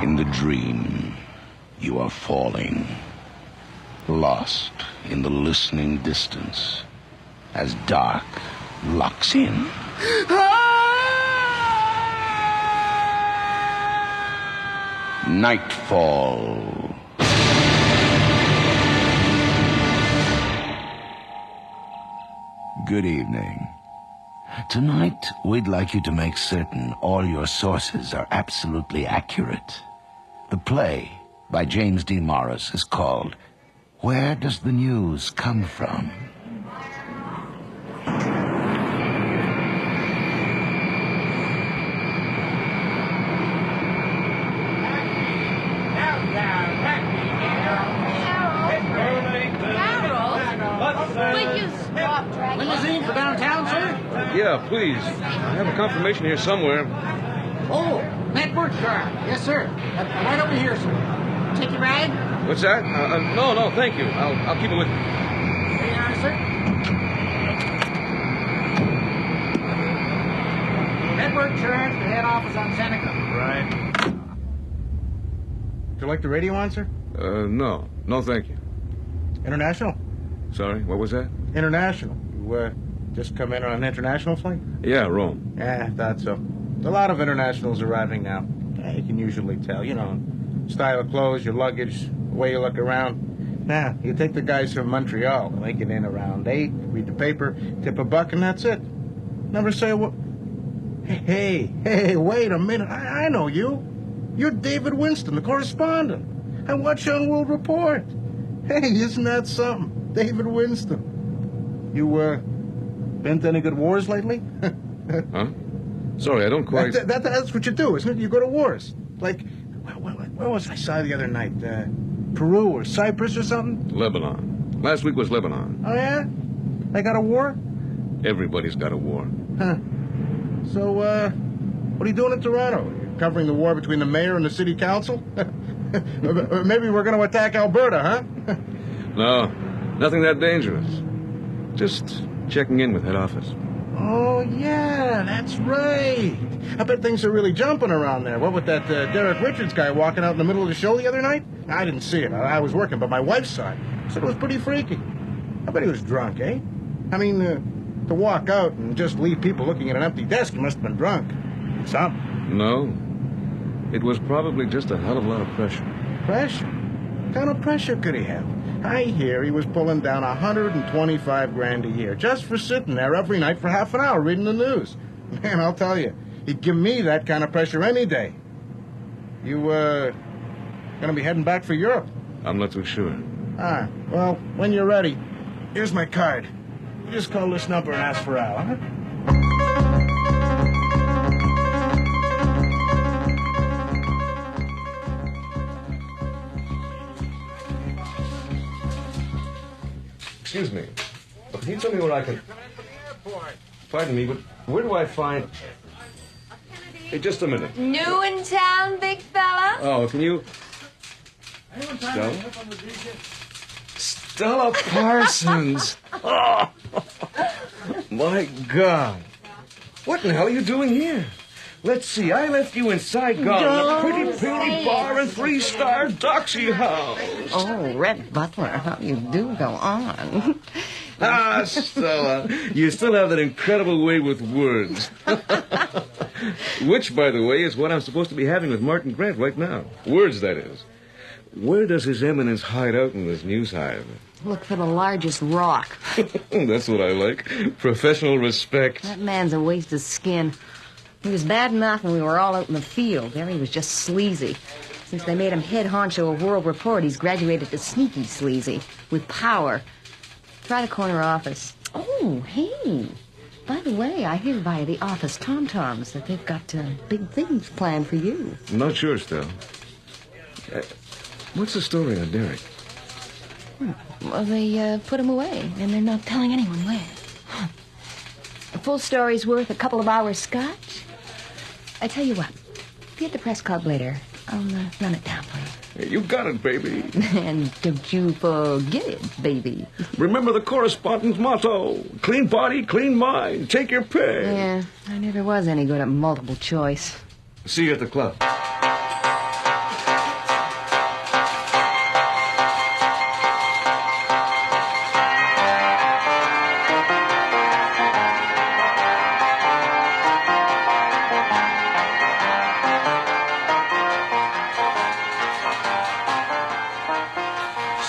In the dream, you are falling, lost in the listening distance, as dark locks in. Nightfall. Good evening. Tonight, we'd like you to make certain all your sources are absolutely accurate. The play by James D. Morris is called Where Does the News Come From? Limousine for downtown, sir? Yeah, please. I have a confirmation here somewhere. Oh, that work car. Yes, sir. Right over here, sir. Take your ride? What's that? No, thank you. I'll keep it with you. There you are, sir. Network charge, the head office on Seneca. Right. Would you like the radio on, sir? No. No, thank you. International? Sorry, what was that? International. You, just come in on an international flight? Yeah, Rome. Yeah, I thought so. A lot of internationals arriving now. You can usually tell, style of clothes, your luggage, the way you look around. Now, you take the guys from Montreal. They get in around 8, read the paper, tip a buck, and that's it. Never say a word. Hey, wait a minute. I know you. You're David Winston, the correspondent. I watch you on World Report. Hey, isn't that something? David Winston. You, been to any good wars lately? Huh? Sorry, I don't quite... That's what you do, isn't it? You go to wars. Like, where was I saw the other night? Peru or Cyprus or something? Lebanon. Last week was Lebanon. Oh, yeah? They got a war? Everybody's got a war. Huh. So, what are you doing in Toronto? You covering the war between the mayor and the city council? Or maybe we're going to attack Alberta, huh? No, nothing that dangerous. Just checking in with head office. Oh, yeah, that's right. I bet things are really jumping around there. What with that Derek Richards guy walking out in the middle of the show the other night? I didn't see it. I was working, but my wife saw it. Said it was pretty freaky. I bet he was drunk, eh? I mean, to walk out and just leave people looking at an empty desk, he must have been drunk. Something. No. It was probably just a hell of a lot of pressure. Pressure? What kind of pressure could he have? I hear he was pulling down $125,000 a year just for sitting there every night for half an hour reading the news. Man, I'll tell you, he'd give me that kind of pressure any day. You, gonna be heading back for Europe? I'm not too sure. Ah, well, when you're ready, here's my card. You just call this number and ask for Al, huh? Excuse me. Can you tell me where I can... Pardon me, but where do I find... Hey, just a minute. New in town, big fella? Oh, can you... Stella? Stella Parsons! Oh, my God. What in the hell are you doing here? Let's see, I left you in Saigon, a pretty bar and 3-star doxy house. Oh, Red Butler, how you do go on. Ah, Stella, you still have that incredible way with words. Which, by the way, is what I'm supposed to be having with Martin Grant right now. Words, that is. Where does His Eminence hide out in this news hive? Look for the largest rock. That's what I like. Professional respect. That man's a waste of skin. He was bad enough when we were all out in the field. There he was just sleazy. Since they made him head honcho of World Report, he's graduated to sneaky sleazy, with power. Try the corner office. Oh, hey. By the way, I hear via the office tom-toms that they've got big things planned for you. I'm not sure, Stella. What's the story on Derek? Well, they put him away, and they're not telling anyone where. A full story's worth a couple of hours scotch. I tell you what, be at the press club later. I'll run it down for you. You got it, baby. And don't you forget it, baby. Remember the correspondent's motto. Clean body, clean mind. Take your pick. Yeah, I never was any good at multiple choice. See you at the club.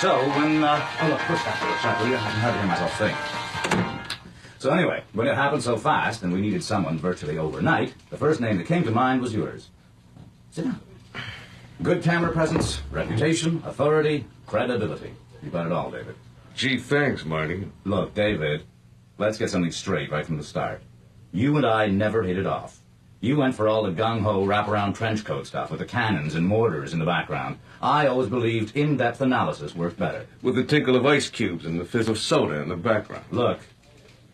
So, oh, look, push that to the side, will you? I can hardly hear myself think. So anyway, when it happened so fast and we needed someone virtually overnight, the first name that came to mind was yours. Sit down. Good camera presence, reputation, authority, credibility. You got it all, David. Gee, thanks, Marty. Look, David, let's get something straight right from the start. You and I never hit it off. You went for all the gung-ho wraparound trench coat stuff with the cannons and mortars in the background. I always believed in-depth analysis worked better. With the tinkle of ice cubes and the fizz of soda in the background. Look,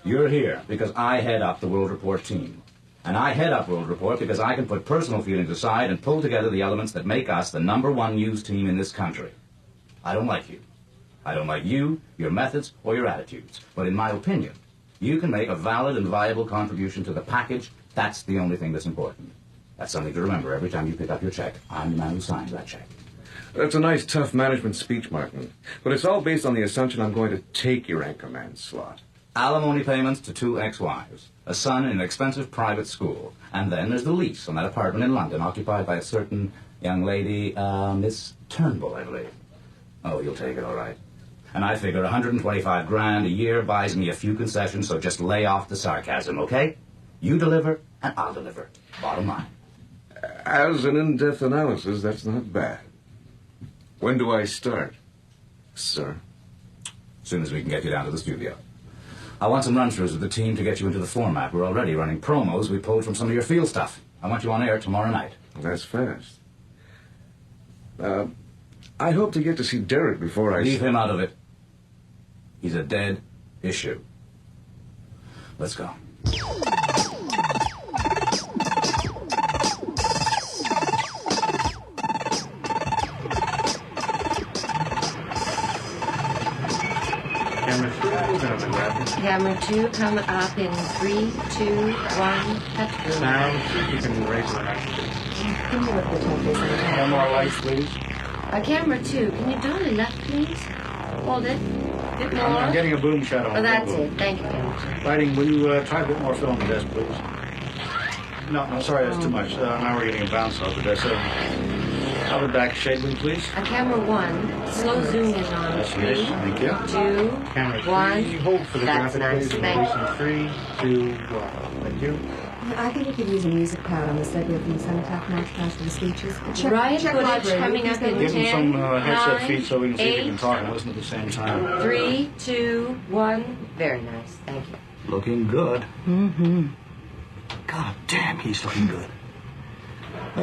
you're here because I head up the World Report team. And I head up World Report because I can put personal feelings aside and pull together the elements that make us the #1 news team in this country. I don't like you. I don't like you, your methods, or your attitudes. But in my opinion, you can make a valid and viable contribution to the package. That's the only thing that's important. That's something to remember every time you pick up your check. I'm the man who signs that check. That's a nice, tough management speech, Martin. But it's all based on the assumption I'm going to take your anchorman slot. Alimony payments to 2 ex-wives, a son in an expensive private school, and then there's the lease on that apartment in London occupied by a certain young lady, Miss Turnbull, I believe. Oh, you'll take it, all right. And I figure 125 grand a year buys me a few concessions, so just lay off the sarcasm, okay? You deliver, and I'll deliver. Bottom line. As an in-depth analysis, that's not bad. When do I start, sir? As soon as we can get you down to the studio. I want some run-throughs with the team to get you into the format. We're already running promos we pulled from some of your field stuff. I want you on air tomorrow night. That's fast. I hope to get to see Derek before I... Leave him out of it. He's a dead issue. Let's go. Camera 2 coming up in 3, 2, 1. Cut. Now, see if you can raise it up. Can you look at the top? One more light, please. Camera 2, can you dolly left, please? Hold it. Bit more. I'm getting a boom shot on Oh, that's boom. it. Thank you. Lighting, will you try a bit more film on the desk, please? No, sorry, that's too much. Now we're getting a bounce off the desk. I'll be back, shading, please. Camera 1, slow zoom in on Yes, 3, yes, thank you. 2, Camera 3, 1. hold for the That's graphic, nice, please. thank Releasing 3, 2, 1. Thank you. I think we could use a music pad on the set here from the Cenotaph Masterclass for the speeches. Riot footage library. coming up in Give them 10, some headset 9, feed so we can see if you can 8, talk and listen at the same time. 3, 2, 1. Very nice. Thank you. Looking good. Mm-hmm. God damn, he's looking good.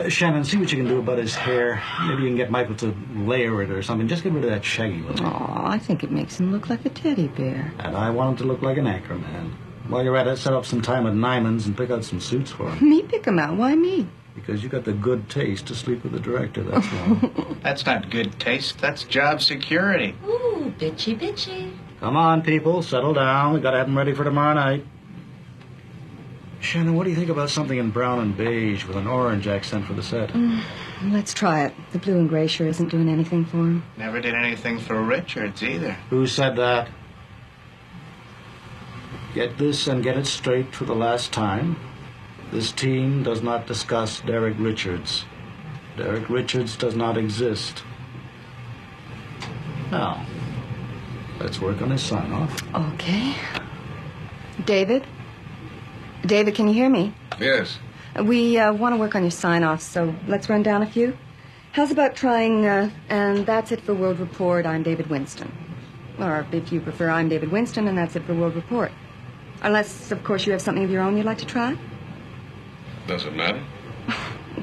Shannon, see what you can do about his hair. Maybe you can get Michael to layer it or something. Just get rid of that shaggy look. Oh, I think it makes him look like a teddy bear. And I want him to look like an anchorman. While you're at it, set up some time at Nyman's and pick out some suits for him. Me pick him out? Why me? Because you got the good taste to sleep with the director, that's all. That's not good taste. That's job security. Ooh, bitchy, bitchy. Come on, people, settle down. We gotta have them ready for tomorrow night. Shannon, what do you think about something in brown and beige with an orange accent for the set? Let's try it. The blue and gray sure isn't doing anything for him. Never did anything for Richards either. Who said that? Get this and get it straight for the last time. This team does not discuss Derek Richards. Derek Richards does not exist. Now, let's work on his sign-off. Okay. David? David, can you hear me? Yes. We want to work on your sign-offs, so let's run down a few. How's about trying, and that's it for World Report, I'm David Winston. Or, if you prefer, I'm David Winston, and that's it for World Report. Unless, of course, you have something of your own you'd like to try? Doesn't matter.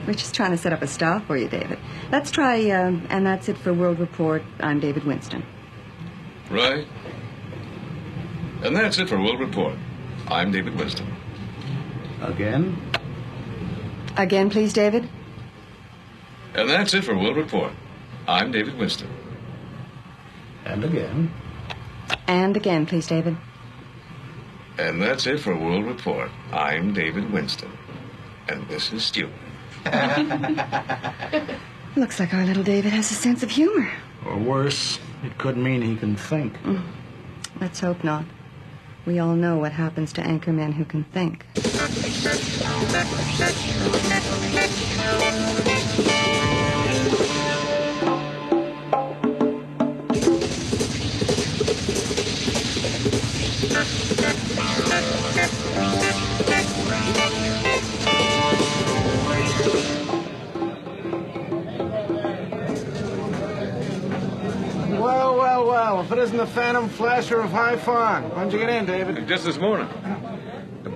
We're just trying to set up a style for you, David. Let's try, and that's it for World Report, I'm David Winston. Right. And that's it for World Report. I'm David Winston. Again? Again, please, David. And that's it for World Report. I'm David Winston. And again. And again, please, David. And that's it for World Report. I'm David Winston. And this is Stu. Looks like our little David has a sense of humor. Or worse, it could mean he can think. Let's hope not. We all know what happens to anchormen who can think. Well, well, well. If it isn't the Phantom Flasher of High Farm. When'd you get in, David? Just this morning.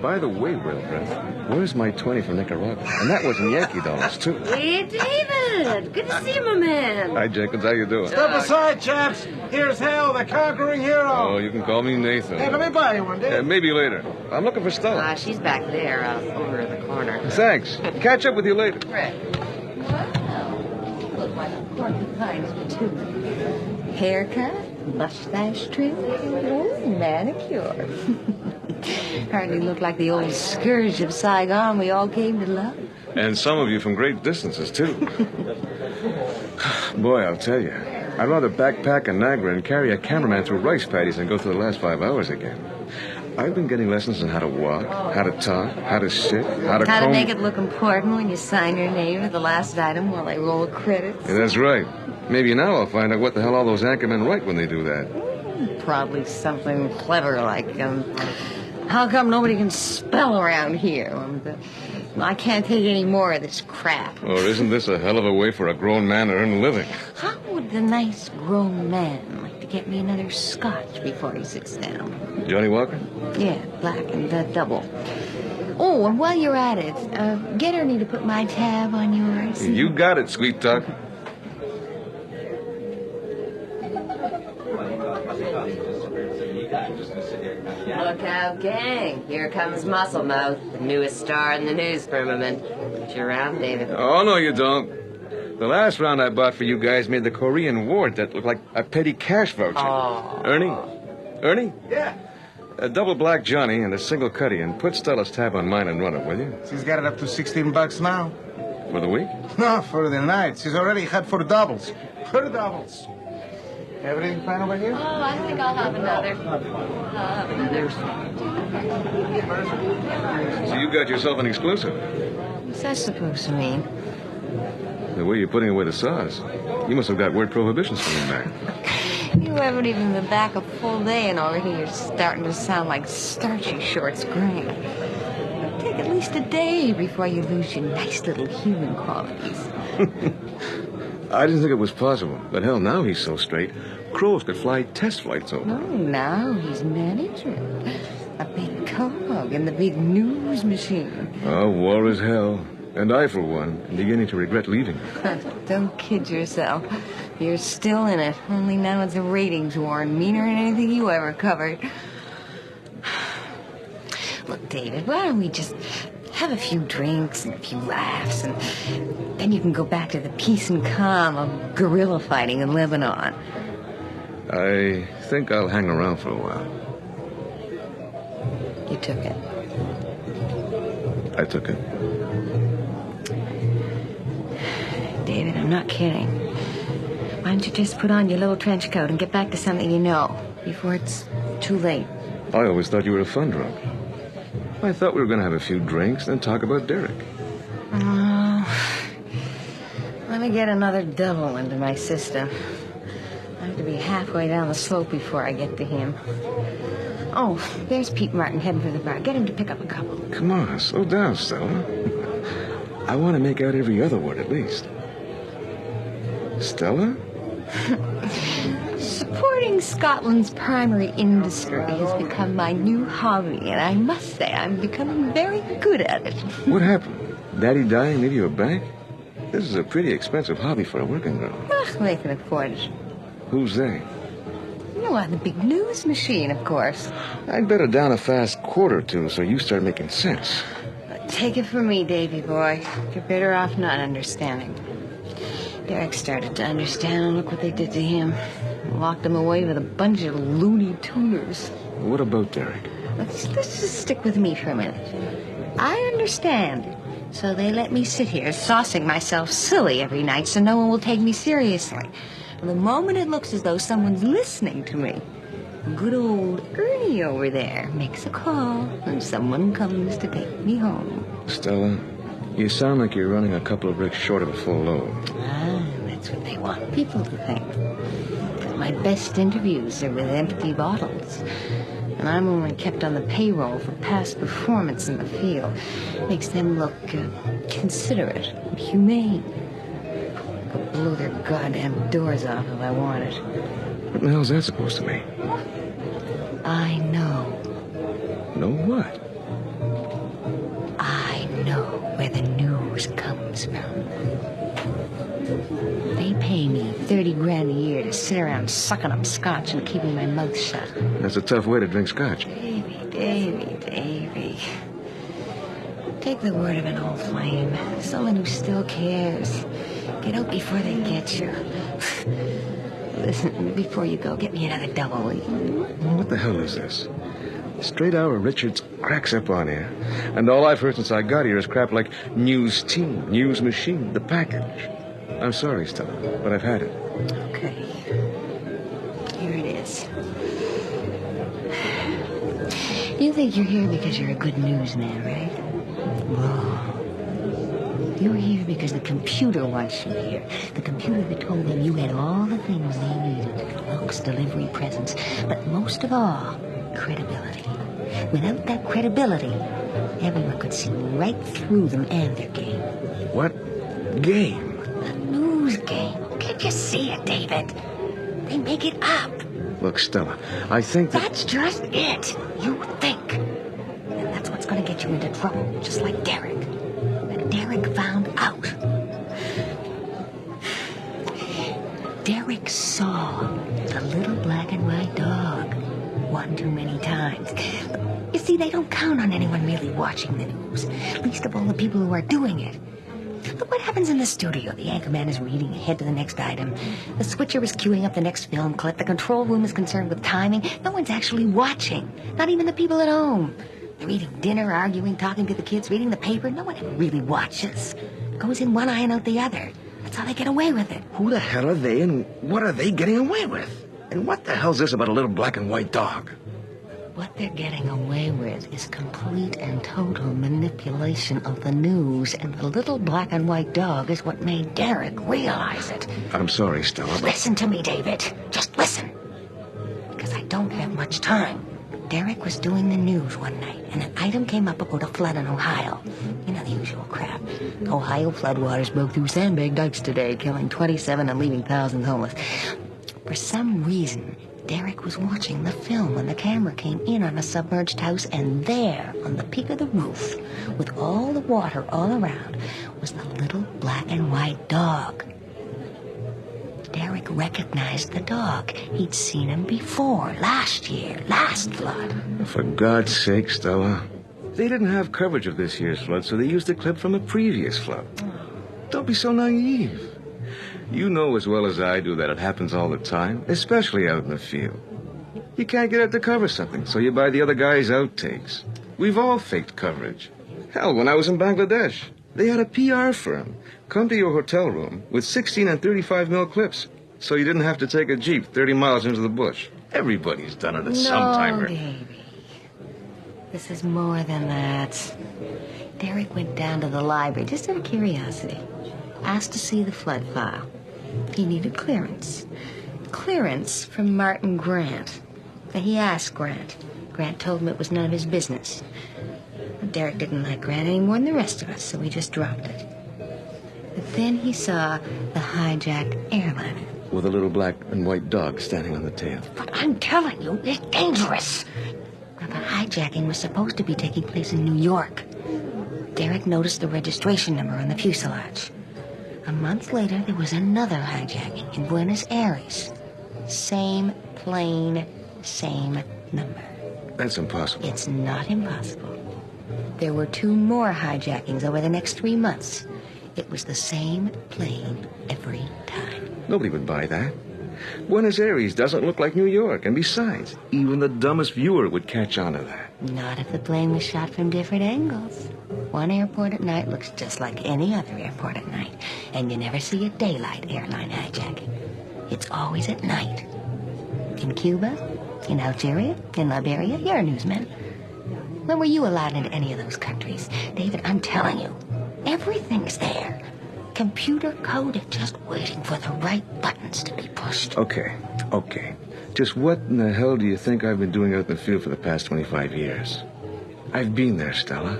By the way, Wilbur, where's my 20 from Nicaragua? And that was in Yankee dollars, too. Hey, David. Good to see you, my man. Hi, Jenkins. How you doing? Step aside, chaps. Here's Hal, the conquering hero. Oh, you can call me Nathan. Hey, let me buy you one, David. Maybe later. I'm looking for Stella. She's back there, over in the corner. Thanks. Catch up with you later. Right. Wow. You look like a porcupine, too. Haircut, mustache trim, manicure. Hardly look like the old scourge of Saigon we all came to love. And some of you from great distances, too. Boy, I'll tell you, I'd rather backpack in Niagara and carry a cameraman through rice paddies than go through the last 5 hours again. I've been getting lessons on how to walk, how to talk, how to sit, how to make it look important when you sign your name at the last item while they roll the credits. Yeah, that's right. Maybe now I'll find out what the hell all those anchormen write when they do that. Probably something clever like, how come nobody can spell around here? I can't take any more of this crap. Or isn't this a hell of a way for a grown man to earn a living? How would the nice grown man like to get me another scotch before he sits down? Johnny Walker? Yeah, black and double. Oh, and while you're at it, get Ernie to put my tab on yours. You got it, sweet talk. Look out, gang. Here comes Muscle Mouth, the newest star in the news firmament. Put you around, David. Oh, no, you don't. The last round I bought for you guys made the Korean War debt look like a petty cash voucher. Oh. Ernie? Yeah. A double black Johnny and a single Cuddy, and put Stella's tab on mine and run it, will you? She's got it up to $16 now. For the week? No, for the night. She's already had for doubles. For the doubles. Everything fine over here? Oh, I think I'll have another. So you got yourself an exclusive. What's that supposed to mean? The way you're putting away the sauce. You must have got word prohibitions coming back. You haven't even been back a full day and already you're starting to sound like starchy shorts gray. It'll take at least a day before you lose your nice little human qualities. I didn't think it was possible, but hell, now he's so straight, crows could fly test flights over. Oh, now he's manager. A big cog in the big news machine. Oh, war is hell. And I, for one, am beginning to regret leaving. Don't kid yourself. You're still in it. Only now it's a ratings war and meaner than anything you ever covered. Look, David, why don't we just have a few drinks and a few laughs, and then you can go back to the peace and calm of guerrilla fighting in Lebanon. I think I'll hang around for a while. You took it. I took it. David, I'm not kidding. Why don't you just put on your little trench coat and get back to something you know before it's too late? I always thought you were a fun drunk. I thought we were going to have a few drinks and then talk about Derek. Oh, let me get another double into my system. I have to be halfway down the slope before I get to him. Oh, there's Pete Martin heading for the bar. Get him to pick up a couple. Come on, slow down, Stella. I want to make out every other word at least. Stella? Supporting Scotland's primary industry has become my new hobby, and I must say I'm becoming very good at it. What happened? Daddy die and leave you a bank? This is a pretty expensive hobby for a working girl. They can afford it. Who's they? You know, the big news machine, of course. I'd bet her down a fast quarter or two so you start making sense. Take it from me, Davy boy. You're better off not understanding. Derek started to understand, and look what they did to him. Locked him away with a bunch of loony tuners. What about Derek? Let's just stick with me for a minute. I understand. So they let me sit here saucing myself silly every night so no one will take me seriously. And the moment it looks as though someone's listening to me, good old Ernie over there makes a call and someone comes to take me home. Stella, you sound like you're running a couple of bricks short of a full load. Ah, that's what they want people to think. My best interviews are with empty bottles. And I'm only kept on the payroll for past performance in the field. Makes them look considerate and humane. I could blow their goddamn doors off if I wanted. What the hell's that supposed to mean? I know. Know what? I know where the news comes from. They pay me 30 grand a year to sit around sucking up scotch and keeping my mouth shut. That's a tough way to drink scotch. Davy. Take the word of an old flame. Someone who still cares. Get out before they get you. Listen, before you go, get me another double, will you? What the hell is this? Straight Hour Richards cracks up on air. And all I've heard since I got here is crap like news team, news machine, the package. I'm sorry, Stella, but I've had it. Okay. Here it is. You think you're here because you're a good newsman, right? Whoa. You're here because the computer wants you here. The computer that told them you had all the things they needed. Looks, delivery, presence. But most of all, credibility. Without that credibility, everyone could see right through them and their game. What game? A news game. Can't you see it, David? They make it up. Look, Stella, I think that... That's just it. You think. And that's what's going to get you into trouble, just like Derek. But Derek found out. Derek saw the little black and white dog one too many times. You see, they don't count on anyone really watching the news, least of all the people who are doing it. Look what happens in the studio. The anchorman is reading ahead to the next item. The switcher is queuing up the next film clip. The control room is concerned with timing. No one's actually watching. Not even the people at home. They're eating dinner, arguing, talking to the kids, reading the paper. No one ever really watches. It goes in one eye and out the other. That's how they get away with it. Who the hell are they and what are they getting away with? And what the hell's this about a little black and white dog? What they're getting away with is complete and total manipulation of the news, and the little black and white dog is what made Derek realize it. I'm sorry, Stella, but... Listen to me, David. Just listen. Because I don't have much time. Derek was doing the news one night, and an item came up about a flood in Ohio. You know, the usual crap. Ohio floodwaters broke through sandbag dikes today, killing 27 and leaving thousands homeless. For some reason, Derek was watching the film when the camera came in on a submerged house, and there, on the peak of the roof, with all the water all around, was the little black and white dog. Derek recognized the dog. He'd seen him before, last year, last flood. For God's sake, Stella. They didn't have coverage of this year's flood, so they used a clip from a previous flood. Don't be so naive. You know as well as I do that it happens all the time, especially out in the field. You can't get it to cover something, so you buy the other guy's outtakes. We've all faked coverage. Hell, when I was in Bangladesh, they had a PR firm come to your hotel room with 16 and 35 mil clips, so you didn't have to take a Jeep 30 miles into the bush. Everybody's done it at some time. No, baby. This is more than that. Derek went down to the library just out of curiosity. Asked to see the flood file. He needed clearance. Clearance from Martin Grant. And he asked Grant. Grant told him it was none of his business. Derek didn't like Grant any more than the rest of us, so he just dropped it. But then he saw the hijacked airliner. With a little black and white dog standing on the tail. But I'm telling you, it's dangerous. Now, the hijacking was supposed to be taking place in New York. Derek noticed the registration number on the fuselage. A month later, there was another hijacking in Buenos Aires. Same plane, same number. That's impossible. It's not impossible. There were 2 more hijackings over the next 3 months. It was the same plane every time. Nobody would buy that. Buenos Aires doesn't look like New York, and besides, even the dumbest viewer would catch on to that. Not if the plane was shot from different angles. One airport at night looks just like any other airport at night, and you never see a daylight airline hijacking. It's always at night. In Cuba, in Algeria, in Liberia, you're a newsman. When were you allowed into any of those countries? David, I'm telling you, everything's there. Computer coded, just waiting for the right buttons to be pushed. Okay. Just what in the hell do you think I've been doing out in the field for the past 25 years? I've been there, Stella.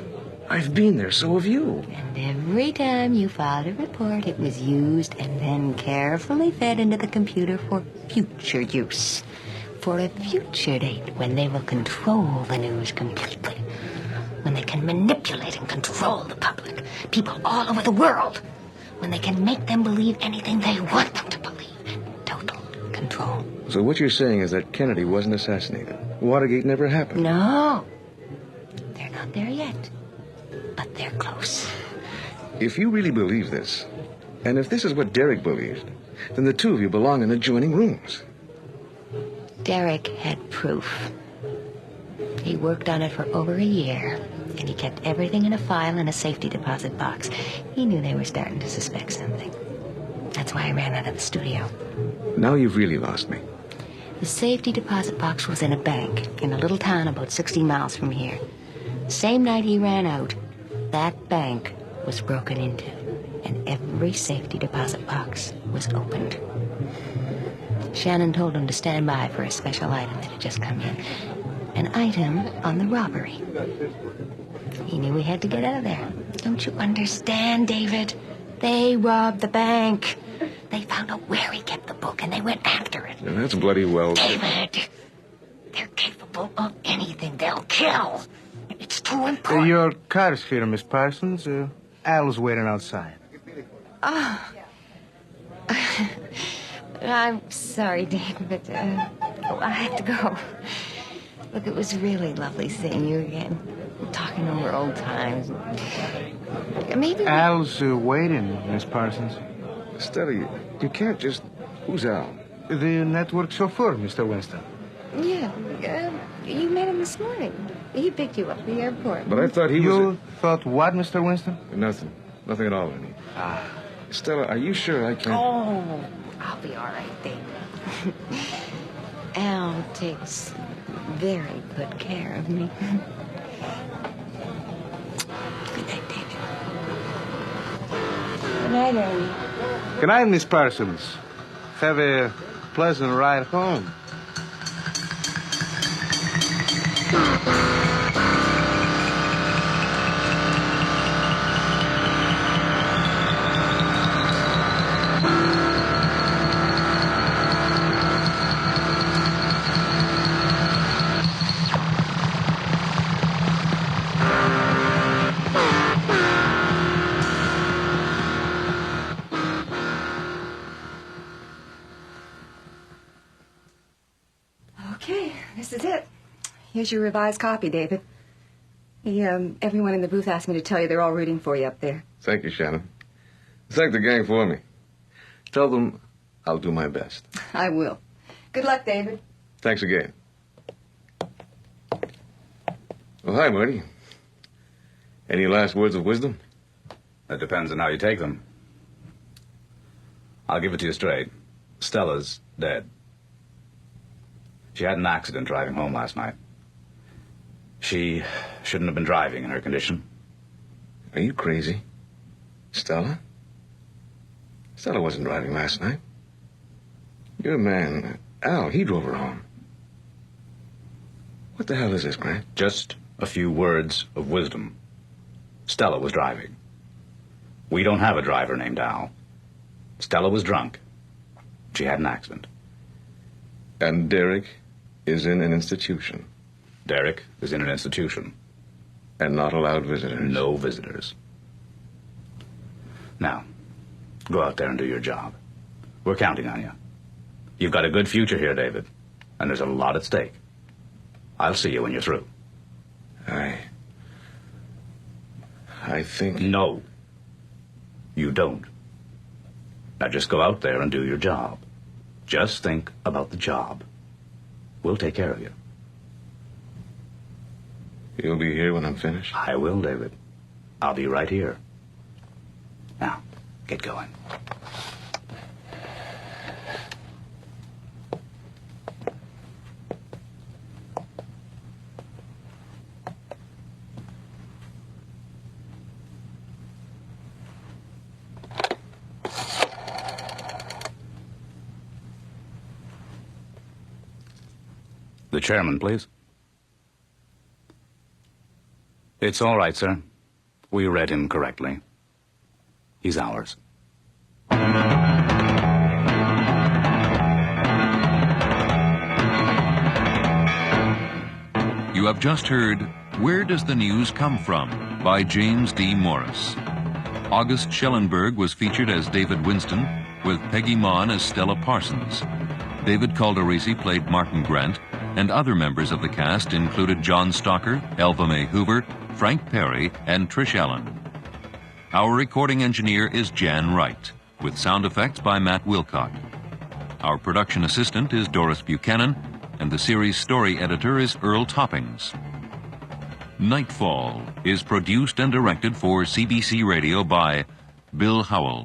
I've been there, so have you. And every time you filed a report, it was used and then carefully fed into the computer for future use. For a future date when they will control the news completely. When they can manipulate and control the public. People all over the world. When they can make them believe anything they want them to believe. Total control. So what you're saying is that Kennedy wasn't assassinated. Watergate never happened. No. They're not there yet. But they're close. If you really believe this, and if this is what Derek believed, then the two of you belong in adjoining rooms. Derek had proof. He worked on it for over a year, and he kept everything in a file in a safety deposit box. He knew they were starting to suspect something. That's why I ran out of the studio. Now you've really lost me. The safety deposit box was in a bank in a little town about 60 miles from here. The same night he ran out, that bank was broken into, and every safety deposit box was opened. Shannon told him to stand by for a special item that had just come in. An item on the robbery. He knew we had to get out of there. Don't you understand, David? They robbed the bank. They found out where he kept the book, and they went after it. And that's bloody well... David! They're capable of anything. They'll kill. It's too important. Your car's here, Miss Parsons. Al's waiting outside. Oh. I'm sorry, Dave, but I have to go. Look, it was really lovely seeing you again. Talking over old times. Maybe... Al's waiting, Miss Parsons. Stella, you can't just... Who's Al? The network chauffeur, Mr. Winston. Yeah, you met him this morning. He picked you up at the airport. But I thought he was... You thought what, Mr. Winston? Nothing. Nothing at all, honey. Stella, are you sure I can't... Oh, I'll be all right, David. Al takes very good care of me. Good night, David. Good night, Ernie. Good night, Miss Parsons. Have a pleasant ride home. Okay, this is it. Here's your revised copy, David. Everyone in the booth asked me to tell you they're all rooting for you up there. Thank you, Shannon. Thank the gang for me. Tell them I'll do my best. I will. Good luck, David. Thanks again. Well, hi, Marty. Any last words of wisdom? That depends on how you take them. I'll give it to you straight. Stella's dead. She had an accident driving home last night. She shouldn't have been driving in her condition. Are you crazy? Stella? Stella wasn't driving last night. Your man, Al, he drove her home. What the hell is this, Grant? Just a few words of wisdom. Stella was driving. We don't have a driver named Al. Stella was drunk. She had an accident. And Derek is in an institution. Derek is in an institution. And not allowed visitors. No visitors. Now, go out there and do your job. We're counting on you. You've got a good future here, David. And there's a lot at stake. I'll see you when you're through. I think... No. You don't. Now just go out there and do your job. Just think about the job. We'll take care of you. You'll be here when I'm finished? I will, David. I'll be right here. Now, get going. The chairman, please. It's all right, sir. We read him correctly. He's ours. You have just heard Where Does the News Come From? By James D. Morris. August Schellenberg was featured as David Winston, with Peggy Maughan as Stella Parsons. David Calderisi played Martin Grant, and other members of the cast included John Stalker, Elva Mae Hoover, Frank Perry, and Trish Allen. Our recording engineer is Jan Wright, with sound effects by Matt Wilcott. Our production assistant is Doris Buchanan, and the series story editor is Earl Toppings. Nightfall is produced and directed for CBC Radio by Bill Howell.